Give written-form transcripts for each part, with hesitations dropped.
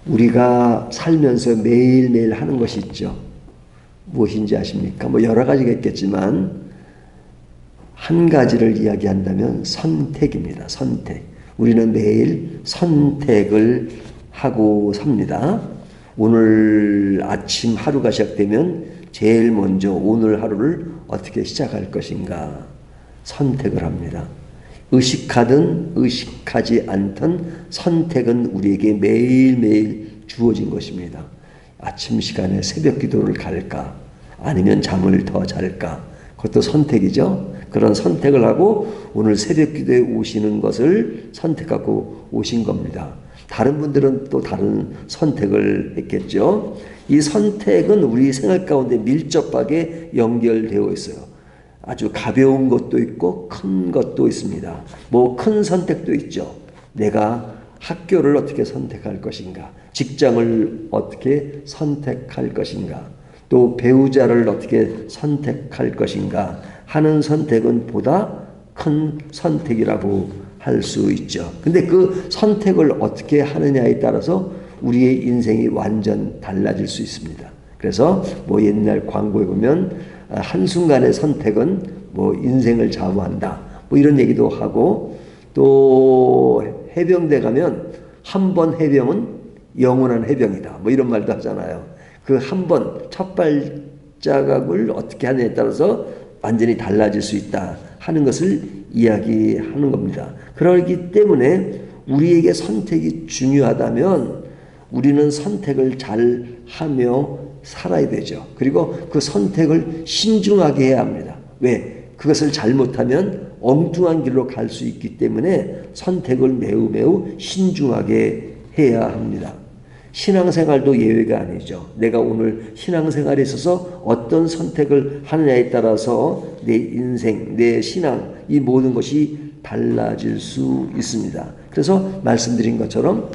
우리가 살면서 매일매일 하는 것이 있죠. 무엇인지 아십니까? 뭐 여러 가지가 있겠지만 한 가지를 이야기한다면 선택입니다. 선택. 우리는 매일 선택을 하고 삽니다. 오늘 아침 하루가 시작되면 제일 먼저 오늘 하루를 어떻게 시작할 것인가 선택을 합니다. 의식하든 의식하지 않든 선택은 우리에게 매일매일 주어진 것입니다. 아침 시간에 새벽 기도를 갈까 아니면 잠을 더 잘까 그것도 선택이죠. 그런 선택을 하고 오늘 새벽 기도에 오시는 것을 선택하고 오신 겁니다. 다른 분들은 또 다른 선택을 했겠죠. 이 선택은 우리 생활 가운데 밀접하게 연결되어 있어요. 아주 가벼운 것도 있고 큰 것도 있습니다. 뭐 큰 선택도 있죠. 내가 학교를 어떻게 선택할 것인가, 직장을 어떻게 선택할 것인가, 또 배우자를 어떻게 선택할 것인가 하는 선택은 보다 큰 선택이라고 할 수 있죠. 근데 그 선택을 어떻게 하느냐에 따라서 우리의 인생이 완전 달라질 수 있습니다. 그래서 뭐 옛날 광고에 보면 한순간의 선택은 뭐 인생을 좌우한다. 뭐 이런 얘기도 하고 또 해병대 가면 한 번 해병은 영원한 해병이다. 뭐 이런 말도 하잖아요. 그 한 번 첫 발자국을 어떻게 하느냐에 따라서 완전히 달라질 수 있다 하는 것을 이야기하는 겁니다. 그렇기 때문에 우리에게 선택이 중요하다면 우리는 선택을 잘 하며 살아야 되죠. 그리고 그 선택을 신중하게 해야 합니다. 왜? 그것을 잘못하면 엉뚱한 길로 갈 수 있기 때문에 선택을 매우 신중하게 해야 합니다. 신앙생활도 예외가 아니죠. 내가 오늘 신앙생활에 있어서 어떤 선택을 하느냐에 따라서 내 인생, 내 신앙, 이 모든 것이 달라질 수 있습니다. 그래서 말씀드린 것처럼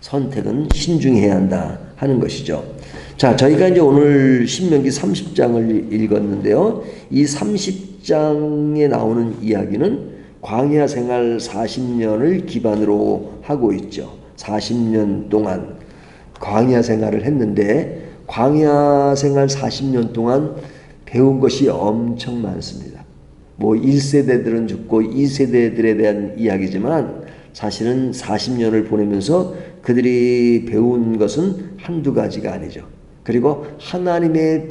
선택은 신중해야 한다 하는 것이죠. 자, 저희가 이제 오늘 신명기 30장을 읽었는데요. 이 30장에 나오는 이야기는 광야 생활 40년을 기반으로 하고 있죠. 40년 동안 광야 생활을 했는데 광야 생활 40년 동안 배운 것이 엄청 많습니다. 뭐 1세대들은 죽고 2세대들에 대한 이야기지만 사실은 40년을 보내면서 그들이 배운 것은 한두 가지가 아니죠. 그리고 하나님의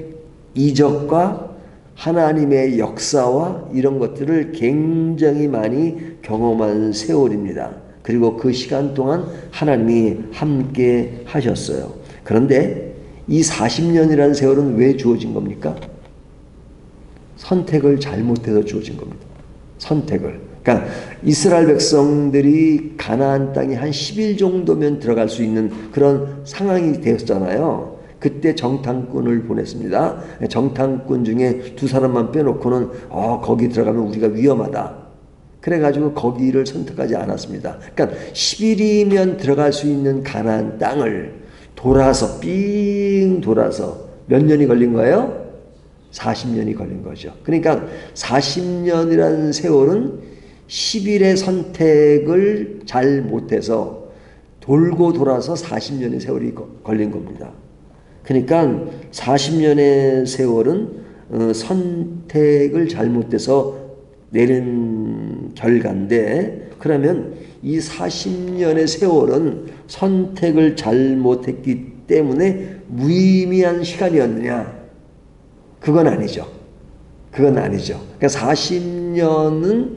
이적과 하나님의 역사와 이런 것들을 굉장히 많이 경험한 세월입니다. 그리고 그 시간 동안 하나님이 함께 하셨어요. 그런데 이 40년이라는 세월은 왜 주어진 겁니까? 선택을 잘못해서 주어진 겁니다. 선택을. 그러니까 이스라엘 백성들이 가나안 땅에 한 10일 정도면 들어갈 수 있는 그런 상황이 되었잖아요. 그때 정탐꾼을 보냈습니다. 정탐꾼 중에 두 사람만 빼놓고는 거기 들어가면 우리가 위험하다. 그래가지고 거기를 선택하지 않았습니다. 그러니까 10일이면 들어갈 수 있는 가나안 땅을 돌아서 삥 돌아서 몇 년이 걸린 거예요? 40년이 걸린 거죠. 그러니까 40년이라는 세월은 10일의 선택을 잘 못해서 돌고 돌아서 40년의 세월이 걸린 겁니다. 그러니까 40년의 세월은 선택을 잘못해서 내린 결과인데, 그러면 이 40년의 세월은 선택을 잘못했기 때문에 무의미한 시간이었느냐? 그건 아니죠. 그건 아니죠. 그러니까 40년은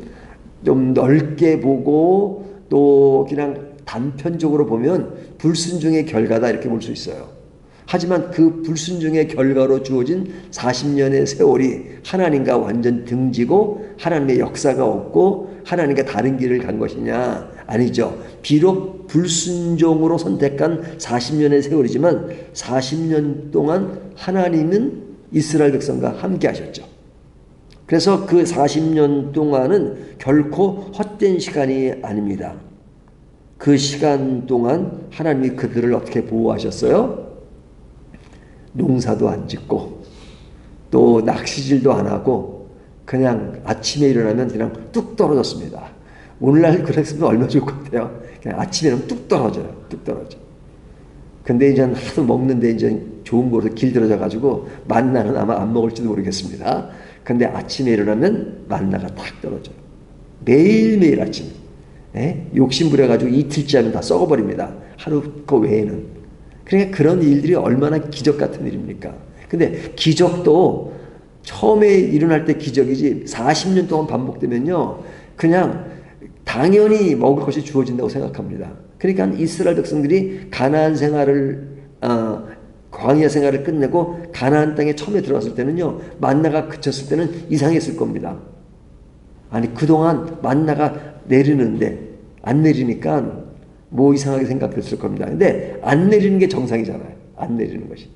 좀 넓게 보고 또 그냥 단편적으로 보면 불순종의 결과다 이렇게 볼 수 있어요. 하지만 그 불순종의 결과로 주어진 40년의 세월이 하나님과 완전 등지고 하나님의 역사가 없고 하나님과 다른 길을 간 것이냐? 아니죠. 비록 불순종으로 선택한 40년의 세월이지만 40년 동안 하나님은 이스라엘 백성과 함께 하셨죠. 그래서 그 40년 동안은 결코 헛된 시간이 아닙니다. 그 시간 동안 하나님이 그들을 어떻게 보호하셨어요? 농사도 안 짓고 또 낚시질도 안 하고 그냥 아침에 일어나면 그냥 뚝 떨어졌습니다. 오늘날 그랬으면 얼마나 좋을 것 같아요. 그냥 아침에는 뚝 떨어져요. 뚝 떨어져. 근데 이제 하도 먹는데 이제 좋은 거로 길들여져 가지고 만나는 아마 안 먹을지도 모르겠습니다. 근데 아침에 일어나면 만나가 탁 떨어져요. 매일매일 아침. 예? 욕심 부려가지고 이틀째 하면 다 썩어버립니다. 하루 그 외에는. 그러니까 그런 일들이 얼마나 기적 같은 일입니까? 근데 기적도 처음에 일어날 때 기적이지 40년 동안 반복되면요. 그냥 당연히 먹을 것이 주어진다고 생각합니다. 그러니까 이스라엘 백성들이 가나안 생활을 광야 생활을 끝내고 가나안 땅에 처음에 들어갔을 때는요. 만나가 그쳤을 때는 이상했을 겁니다. 아니 그동안 만나가 내리는데 안 내리니까 뭐 이상하게 생각했을 겁니다. 근데 안 내리는 게 정상이잖아요. 안 내리는 것이.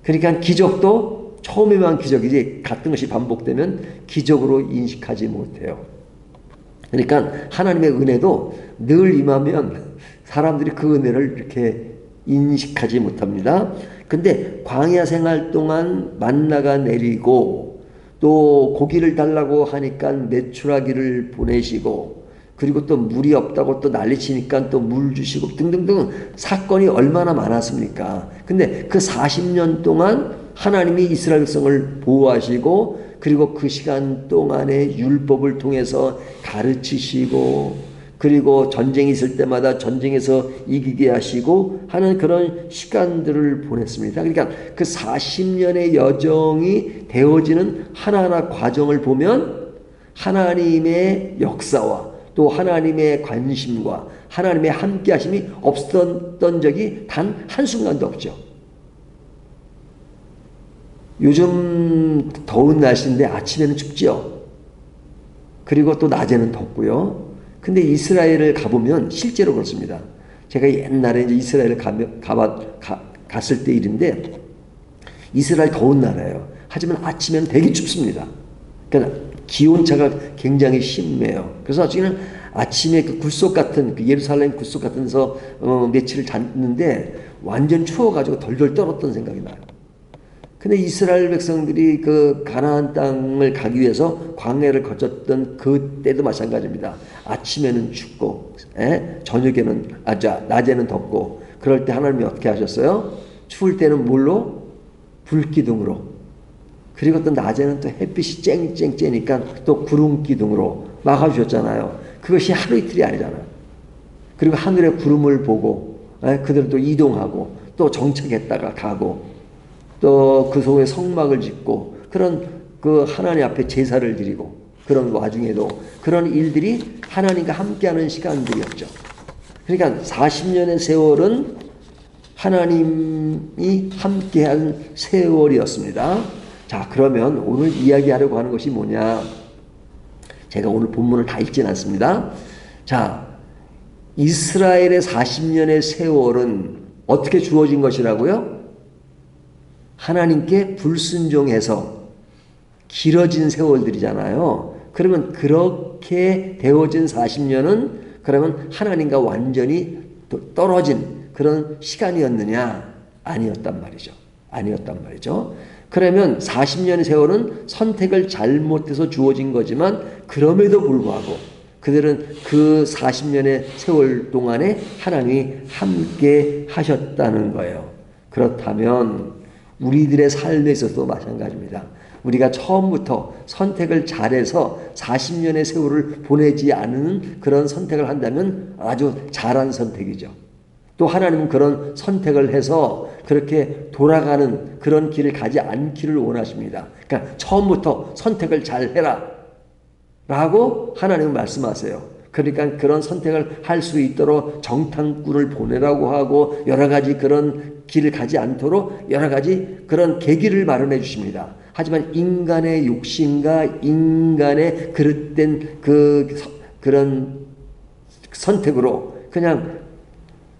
그러니까 기적도 처음에만 기적이지 같은 것이 반복되면 기적으로 인식하지 못해요. 그러니까 하나님의 은혜도 늘 임하면 사람들이 그 은혜를 이렇게 인식하지 못합니다. 근데 광야 생활 동안 만나가 내리고 또 고기를 달라고 하니까 메추라기를 보내시고 그리고 또 물이 없다고 또 난리치니까 또 물 주시고 등등등 사건이 얼마나 많았습니까? 근데 그 40년 동안 하나님이 이스라엘 백성을 보호하시고 그리고 그 시간 동안에 율법을 통해서 가르치시고 그리고 전쟁이 있을 때마다 전쟁에서 이기게 하시고 하는 그런 시간들을 보냈습니다. 그러니까 그 40년의 여정이 되어지는 하나하나 과정을 보면 하나님의 역사와 또 하나님의 관심과 하나님의 함께하심이 없었던 적이 단 한순간도 없죠. 요즘 더운 날씨인데 아침에는 춥죠. 그리고 또 낮에는 덥고요. 근데 이스라엘을 가보면 실제로 그렇습니다. 제가 옛날에 이제 이스라엘을 갔을 때 일인데 이스라엘 더운 나라예요. 하지만 아침에는 되게 춥습니다. 그러니까 기온차가 굉장히 심해요. 그래서 지금 아침에 그 굴속 같은 그 예루살렘 굴속 같은 데서 며칠을 잤는데 완전 추워가지고 덜덜 떨었던 생각이 나요. 근데 이스라엘 백성들이 그 가나안 땅을 가기 위해서 광야를 거쳤던 그때도 마찬가지입니다. 아침에는 춥고, 저녁에는 낮에는 덥고, 그럴 때 하나님이 어떻게 하셨어요? 추울 때는 물로 불기둥으로, 그리고 또 낮에는 또 햇빛이 쨍쨍 쬐니까 또 구름기둥으로 막아주셨잖아요. 그것이 하루 이틀이 아니잖아요. 그리고 하늘에 구름을 보고, 그들도 이동하고 또 정착했다가 가고. 또 그 속에 성막을 짓고 그런 그 하나님 앞에 제사를 드리고 그런 와중에도 그런 일들이 하나님과 함께하는 시간들이었죠. 그러니까 40년의 세월은 하나님이 함께한 세월이었습니다. 자, 그러면 오늘 이야기하려고 하는 것이 뭐냐? 제가 오늘 본문을 다 읽진 않습니다. 자, 이스라엘의 40년의 세월은 어떻게 주어진 것이라고요? 하나님께 불순종해서 길어진 세월들이잖아요. 그러면 그렇게 되어진 40년은 그러면 하나님과 완전히 떨어진 그런 시간이었느냐? 아니었단 말이죠. 아니었단 말이죠. 그러면 40년의 세월은 선택을 잘못해서 주어진 거지만 그럼에도 불구하고 그들은 그 40년의 세월 동안에 하나님이 함께 하셨다는 거예요. 그렇다면 우리들의 삶에 있어서도 마찬가지입니다. 우리가 처음부터 선택을 잘해서 40년의 세월을 보내지 않은 그런 선택을 한다면 아주 잘한 선택이죠. 또 하나님은 그런 선택을 해서 그렇게 돌아가는 그런 길을 가지 않기를 원하십니다. 그러니까 처음부터 선택을 잘해라 라고 하나님은 말씀하세요. 그러니까 그런 선택을 할 수 있도록 정탐꾼을 보내라고 하고 여러 가지 그런 길을 가지 않도록 여러 가지 그런 계기를 마련해 주십니다. 하지만 인간의 욕심과 인간의 그릇된 그런 선택으로 그냥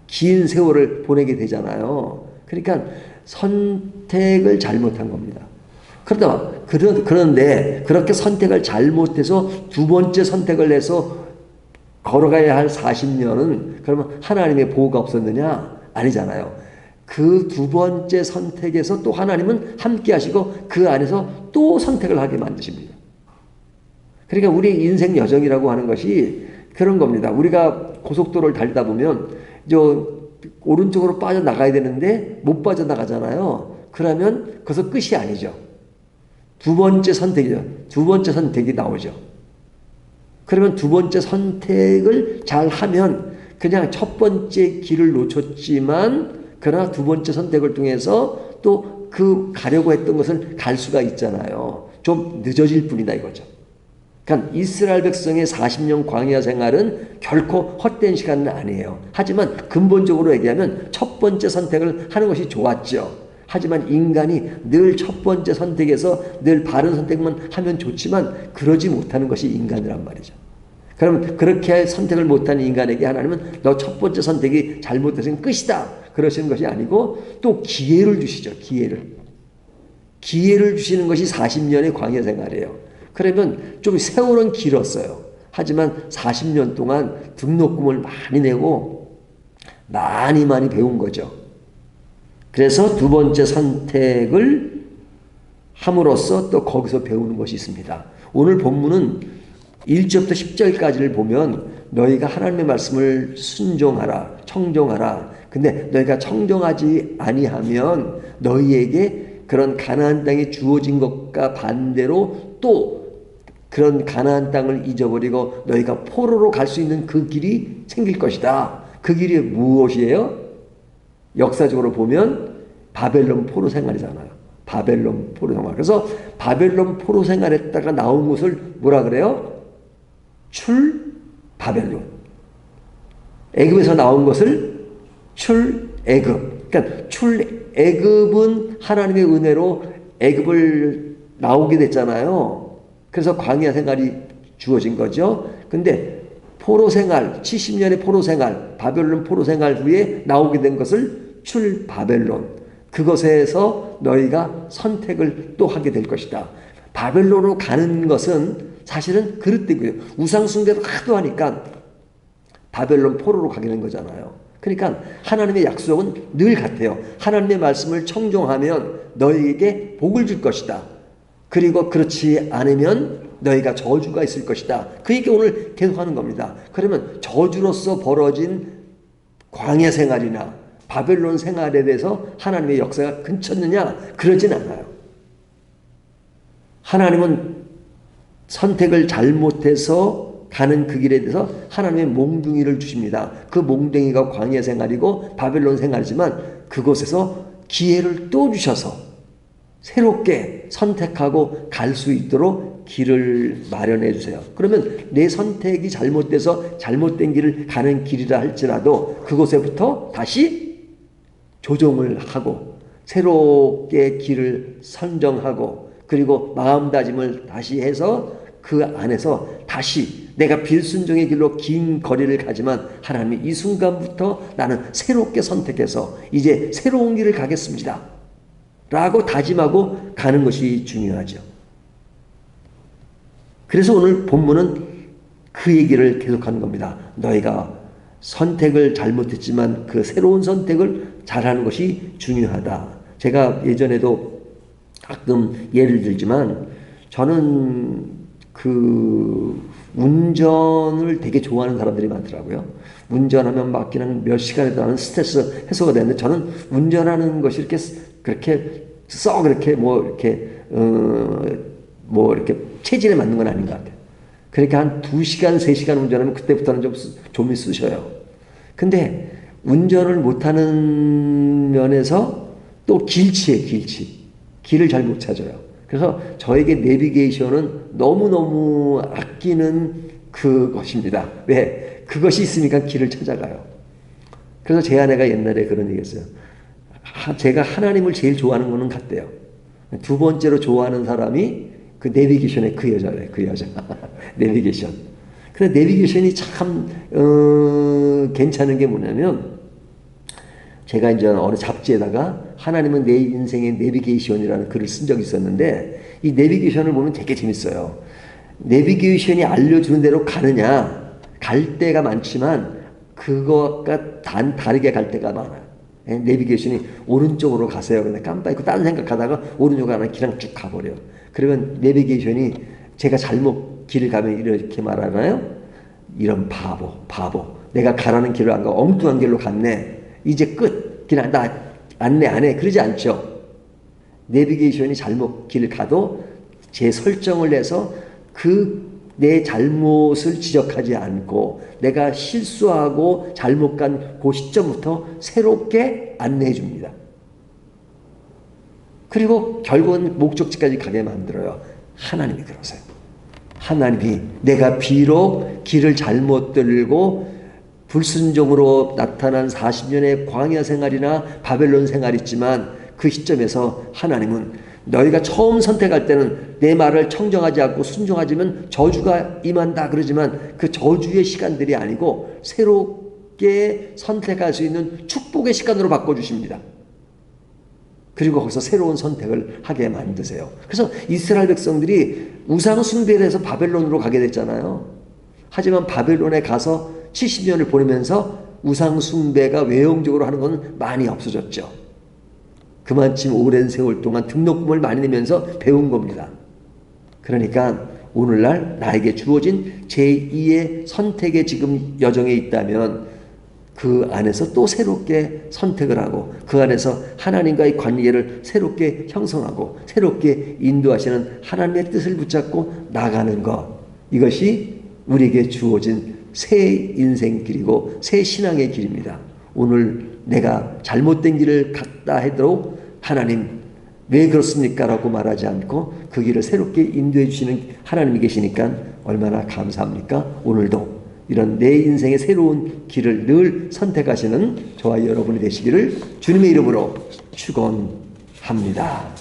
긴 세월을 보내게 되잖아요. 그러니까 선택을 잘못한 겁니다. 그런데 그렇게 선택을 잘못해서 두 번째 선택을 해서 걸어가야 할 40년은 그러면 하나님의 보호가 없었느냐? 아니잖아요. 그 두 번째 선택에서 또 하나님은 함께 하시고 그 안에서 또 선택을 하게 만드십니다. 그러니까 우리 인생 여정이라고 하는 것이 그런 겁니다. 우리가 고속도로를 달리다 보면 오른쪽으로 빠져나가야 되는데 못 빠져나가잖아요. 그러면 그것은 끝이 아니죠. 두 번째 선택이죠. 두 번째 선택이 나오죠. 그러면 두 번째 선택을 잘 하면 그냥 첫 번째 길을 놓쳤지만 그러나 두 번째 선택을 통해서 또 그 가려고 했던 것을 갈 수가 있잖아요. 좀 늦어질 뿐이다 이거죠. 그러니까 이스라엘 백성의 40년 광야 생활은 결코 헛된 시간은 아니에요. 하지만 근본적으로 얘기하면 첫 번째 선택을 하는 것이 좋았죠. 하지만 인간이 늘 첫 번째 선택에서 늘 바른 선택만 하면 좋지만 그러지 못하는 것이 인간이란 말이죠. 그럼 그렇게 선택을 못하는 인간에게 하나님은 너 첫 번째 선택이 잘못돼서 끝이다 그러시는 것이 아니고 또 기회를 주시죠. 기회를 주시는 것이 40년의 광야 생활이에요. 그러면 좀 세월은 길었어요. 하지만 40년 동안 등록금을 많이 내고 많이 배운 거죠. 그래서 두 번째 선택을 함으로써 또 거기서 배우는 것이 있습니다. 오늘 본문은 1절부터 10절까지를 보면 너희가 하나님의 말씀을 순종하라, 청종하라. 근데 너희가 청종하지 아니하면 너희에게 그런 가나안 땅이 주어진 것과 반대로 또 그런 가나안 땅을 잊어버리고 너희가 포로로 갈 수 있는 그 길이 생길 것이다. 그 길이 무엇이에요? 역사적으로 보면 바벨론 포로 생활이잖아요. 바벨론 포로 생활. 그래서 바벨론 포로 생활했다가 나온 것을 뭐라 그래요? 출바벨론. 애굽에서 나온 것을 출애굽. 그러니까 출애굽은 하나님의 은혜로 애굽을 나오게 됐잖아요. 그래서 광야 생활이 주어진 거죠. 근데 포로 생활, 70년의 포로 생활, 바벨론 포로 생활 후에 나오게 된 것을 출바벨론. 그것에서 너희가 선택을 또 하게 될 것이다. 바벨론으로 가는 것은 사실은 그릇되고요. 우상숭배를 하도 하니까 바벨론 포로로 가게 된 거잖아요. 그러니까 하나님의 약속은 늘 같아요. 하나님의 말씀을 청종하면 너희에게 복을 줄 것이다. 그리고 그렇지 않으면 너희가 저주가 있을 것이다. 그 얘기 오늘 계속하는 겁니다. 그러면 저주로서 벌어진 광야 생활이나 바벨론 생활에 대해서 하나님의 역사가 그쳤느냐? 그러진 않아요. 하나님은 선택을 잘못해서 가는 그 길에 대해서 하나님의 몽둥이를 주십니다. 그 몽둥이가 광야 생활이고 바벨론 생활이지만 그곳에서 기회를 또 주셔서 새롭게 선택하고 갈 수 있도록 길을 마련해 주세요. 그러면 내 선택이 잘못돼서 잘못된 길을 가는 길이라 할지라도 그곳에부터 다시 조정을 하고 새롭게 길을 선정하고 그리고 마음다짐을 다시 해서 그 안에서 다시 내가 빌순종의 길로 긴 거리를 가지만 하나님이 이 순간부터 나는 새롭게 선택해서 이제 새로운 길을 가겠습니다. 라고 다짐하고 가는 것이 중요하죠. 그래서 오늘 본문은 그 얘기를 계속하는 겁니다. 너희가 선택을 잘못했지만 그 새로운 선택을 잘하는 것이 중요하다. 제가 예전에도 가끔 예를 들지만 저는 그 운전을 되게 좋아하는 사람들이 많더라고요. 운전하면 막 그냥 몇 시간에도 하는 스트레스 해소가 되는데 저는 운전하는 것이 이렇게 그렇게 썩 그렇게 이렇게 체질에 맞는 건 아닌 것 같아요. 그러니까 한 2시간, 3시간 운전하면 그때부터는 좀이 쑤셔요. 근데 운전을 못하는 면에서 또 길치예요. 길을 잘 못 찾아요. 그래서 저에게 내비게이션은 너무너무 아끼는 그것입니다. 왜? 그것이 있으니까 길을 찾아가요. 그래서 제 아내가 옛날에 그런 얘기 했어요. 제가 하나님을 제일 좋아하는 거는 같대요. 두 번째로 좋아하는 사람이 그 내비게이션의 그 여자래요. 그 여자. 내비게이션. 근데 내비게이션이 참 괜찮은 게 뭐냐면 제가 이제 어느 잡지에다가 하나님은 내 인생의 내비게이션이라는 글을 쓴 적이 있었는데 이 내비게이션을 보면 되게 재밌어요. 내비게이션이 알려주는 대로 가느냐 갈 때가 많지만 그것과 다르게 갈 때가 많아요. 내비게이션이 오른쪽으로 가세요. 근데 깜빡이고 딴 생각하다가 오른쪽으로 가면 그냥 쭉 가버려요. 그러면 내비게이션이 제가 잘못 길을 가면 이렇게 말하나요? 이런 바보. 내가 가라는 길을 안 가고 엉뚱한 길로 갔네. 이제 끝. 그냥 나 안내 안 해. 그러지 않죠. 내비게이션이 잘못 길 가도 제 설정을 해서 내 잘못을 지적하지 않고 내가 실수하고 잘못 간 그 시점부터 새롭게 안내해 줍니다. 그리고 결국은 목적지까지 가게 만들어요. 하나님이 그러세요. 하나님이 내가 비록 길을 잘못 들고 불순종으로 나타난 40년의 광야 생활이나 바벨론 생활이 있지만 그 시점에서 하나님은 너희가 처음 선택할 때는 내 말을 청정하지 않고 순종하지만 저주가 임한다 그러지만 그 저주의 시간들이 아니고 새롭게 선택할 수 있는 축복의 시간으로 바꿔주십니다. 그리고 거기서 새로운 선택을 하게 만드세요. 그래서 이스라엘 백성들이 우상 숭배를 해서 바벨론으로 가게 됐잖아요. 하지만 바벨론에 가서 70년을 보내면서 우상 숭배가 외형적으로 하는 건 많이 없어졌죠. 그만큼 오랜 세월 동안 등록금을 많이 내면서 배운 겁니다. 그러니까 오늘날 나에게 주어진 제2의 선택의 지금 여정에 있다면 그 안에서 또 새롭게 선택을 하고 그 안에서 하나님과의 관계를 새롭게 형성하고 새롭게 인도하시는 하나님의 뜻을 붙잡고 나가는 것, 이것이 우리에게 주어진 새 인생길이고 새 신앙의 길입니다. 오늘 내가 잘못된 길을 갔다 해도 하나님 왜 그렇습니까? 라고 말하지 않고 그 길을 새롭게 인도해 주시는 하나님이 계시니까 얼마나 감사합니까? 오늘도 이런 내 인생의 새로운 길을 늘 선택하시는 저와 여러분이 되시기를 주님의 이름으로 축원합니다.